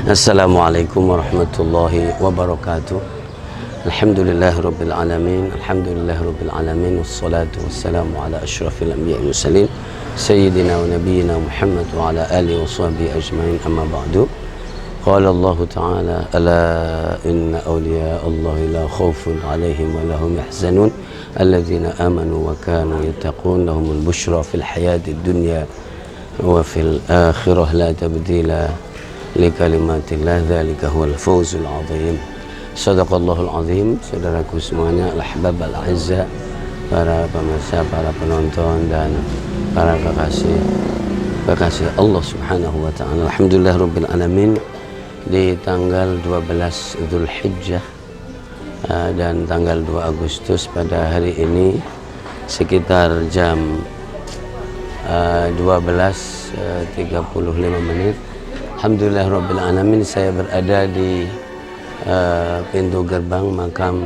Assalamualaikum warahmatullahi wabarakatuh. Alhamdulillahirabbil alamin. Alhamdulillahirabbil alamin wassalatu wassalamu ala asyrafil anbiya'i mursalin sayyidina wa nabiyyina Muhammad wa ala alihi wa sahbihi ajmain, amma ba'du. Qala Allah ta'ala: ala inna awliya Allah la khaufun 'alaihim wa lahum yahzanun alladzina amanu wa kanu yattaqun lahumul busyra fil hayatid dunya wa fil akhirah la tabdila li kalimatillah dzalika huwal fawzul azim. Shadaqallahul azim. Saudaraku semuanya, al-ahbab al-azza, para pemirsa, para penonton dan para kekasih Allah Subhanahu wa taala. Alhamdulillahirabbil alamin. Di tanggal 12 Dzulhijjah dan tanggal 2 Agustus pada hari ini sekitar jam 12.35. Alhamdulillahirabbil alamin, saya berada di pintu gerbang makam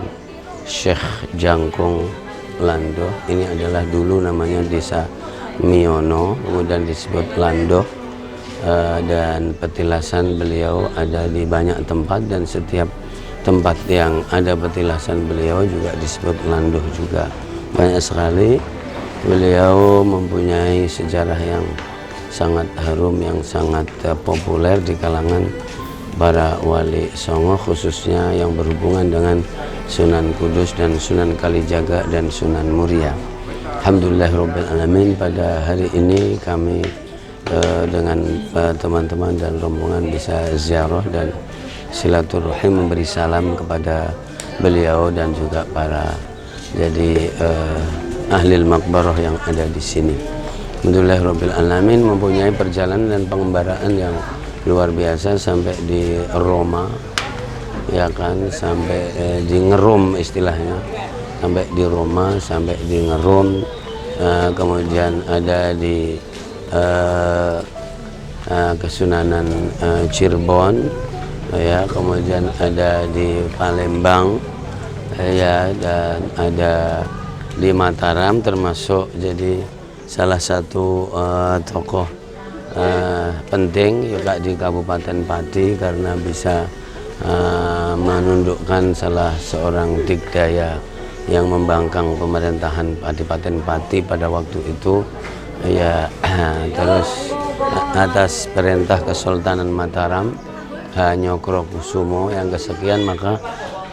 Syekh Jangkung Lando. Ini adalah dulu namanya Desa Miono, kemudian disebut Lando, dan petilasan beliau ada di banyak tempat, dan setiap tempat yang ada petilasan beliau juga disebut Lando juga. Banyak sekali. Beliau mempunyai sejarah yang sangat harum, yang sangat populer di kalangan para wali songo, khususnya yang berhubungan dengan Sunan Kudus dan Sunan Kalijaga dan Sunan Muria. Alhamdulillahirabbil alamin, pada hari ini kami dengan teman-teman dan rombongan bisa ziarah dan silaturahim, memberi salam kepada beliau dan juga para ahli makbarah yang ada di sini. Alhamdulillahirabbil alamin, mempunyai perjalanan dan pengembaraan yang luar biasa sampai di Roma, ya kan, sampai di Ngerum istilahnya, sampai di Roma, sampai di Ngerum, kemudian ada di Kesunanan Cirebon, ya, kemudian ada di Palembang, ya, dan ada di Mataram, termasuk jadi salah satu tokoh penting juga di Kabupaten Pati karena bisa menundukkan salah seorang digdaya yang membangkang pemerintahan Adipaten Pati pada waktu itu, ya. Terus atas perintah Kesultanan Mataram Nyokrokusumo yang kesekian, maka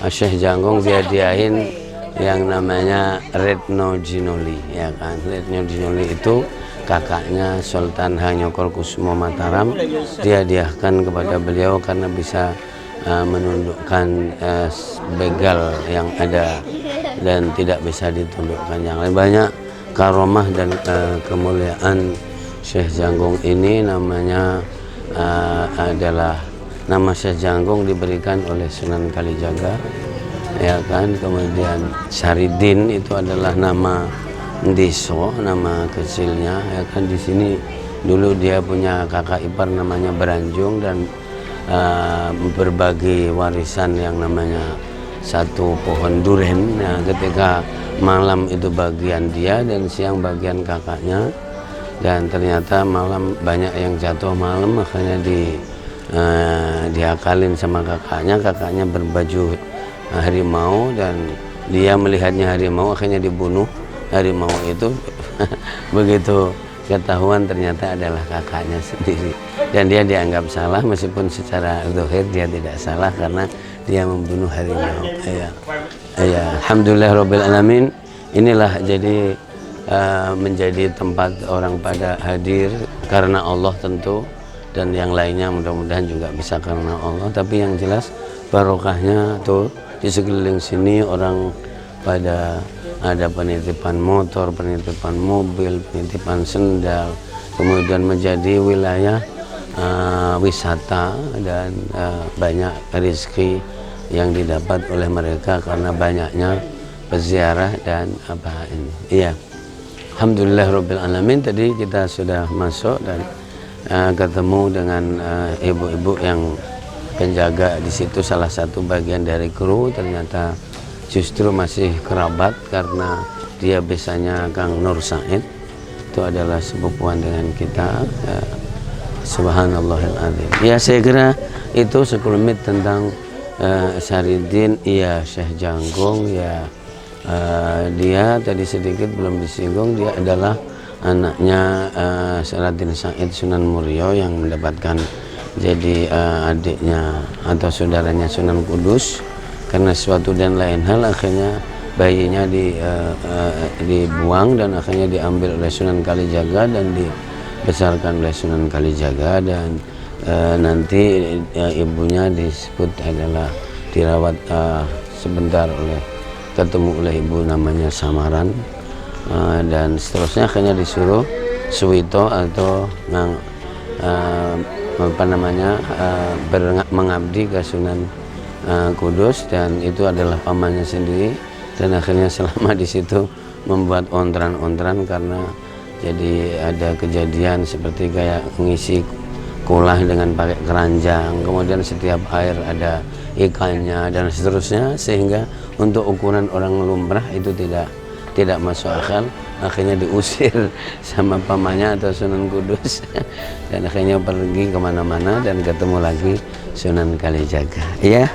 Syekh Jangkung dihadiahin yang namanya Retno Jinoli, ya kan. Retno Jinoli itu kakaknya Sultan Hanyokrokusumo Mataram, dihadiahkan kepada beliau karena bisa menundukkan begal yang ada dan tidak bisa ditundukkan yang lain. Banyak karomah dan kemuliaan Syekh Jangkung ini. Namanya adalah nama Syekh Jangkung diberikan oleh Sunan Kalijaga, ya kan. Kemudian Saridin itu adalah nama Deso, nama kecilnya, ya kan. Di sini dulu dia punya kakak ipar namanya Beranjung dan berbagi warisan yang namanya satu pohon duren. Nah, ketika malam itu bagian dia dan siang bagian kakaknya, dan ternyata malam banyak yang jatuh malam, makanya diakalin sama kakaknya berbaju harimau dan dia melihatnya harimau, akhirnya dibunuh harimau itu. Begitu ketahuan ternyata adalah kakaknya sendiri, dan dia dianggap salah meskipun secara zahir dia tidak salah karena dia membunuh harimau. Ya, alhamdulillahirabbil alamin. Inilah jadi menjadi tempat orang pada hadir karena Allah tentu, dan yang lainnya mudah-mudahan juga bisa karena Allah. Tapi yang jelas barokahnya tuh di sekeliling sini orang pada ada penitipan motor, penitipan mobil, penitipan sendal, kemudian menjadi wilayah wisata dan banyak rezeki yang didapat oleh mereka karena banyaknya peziarah dan apa ini. Iya. Alhamdulillahirabbil alamin, tadi kita sudah masuk dan ketemu dengan ibu-ibu yang penjaga di situ, salah satu bagian dari kru. Ternyata justru masih kerabat karena dia biasanya Kang Nur Said, itu adalah sepupuan dengan kita. Subhanallahil azim. Ya, saya kira itu sekelumit tentang Saridin. Iya, Syekh Janggung ya. Dia tadi sedikit belum disinggung, dia adalah anaknya Saladin Said Sunan Muria yang mendapatkan jadi adiknya atau saudaranya Sunan Kudus. Karena suatu dan lain hal akhirnya bayinya dibuang dan akhirnya diambil oleh Sunan Kalijaga dan dibesarkan oleh Sunan Kalijaga, dan nanti ibunya disebut adalah dirawat sebentar ketemu oleh ibu namanya Samaran, dan seterusnya akhirnya disuruh Suwito atau mengabdi ke Sunan Kudus, dan itu adalah pamannya sendiri, dan akhirnya selama di situ membuat ontran-ontran karena jadi ada kejadian seperti kayak ngisi kulah dengan pakai keranjang, kemudian setiap air ada ikannya dan seterusnya, sehingga untuk ukuran orang lumrah itu tidak masuk akal. Akhirnya diusir sama pamannya atau Sunan Kudus dan akhirnya pergi kemana-mana dan ketemu lagi Sunan Kalijaga. Ya,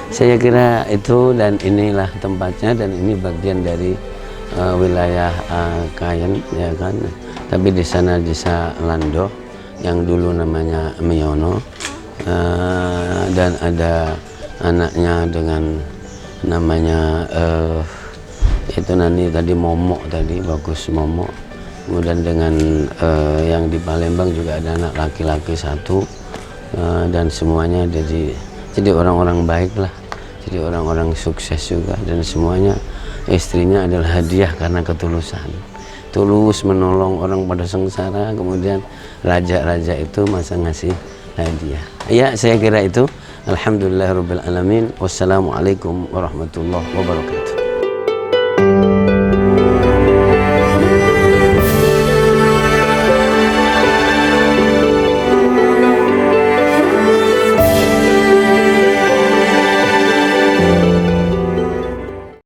saya kira itu, dan inilah tempatnya, dan ini bagian dari wilayah Kayen, ya kan. Tapi di sana desa Lando yang dulu namanya Miono, dan ada anaknya dengan namanya itu nanti tadi Momo, tadi Bagus Momo. Kemudian dengan yang di Palembang juga ada anak laki-laki satu, dan semuanya jadi orang-orang baik lah, jadi orang-orang sukses juga, dan semuanya istrinya adalah hadiah karena ketulusan, tulus menolong orang pada sengsara. Kemudian raja-raja itu masa ngasih hadiah. Ya, saya kira itu. Alhamdulillahirabbil alamin. Wassalamualaikum warahmatullahi wabarakatuh.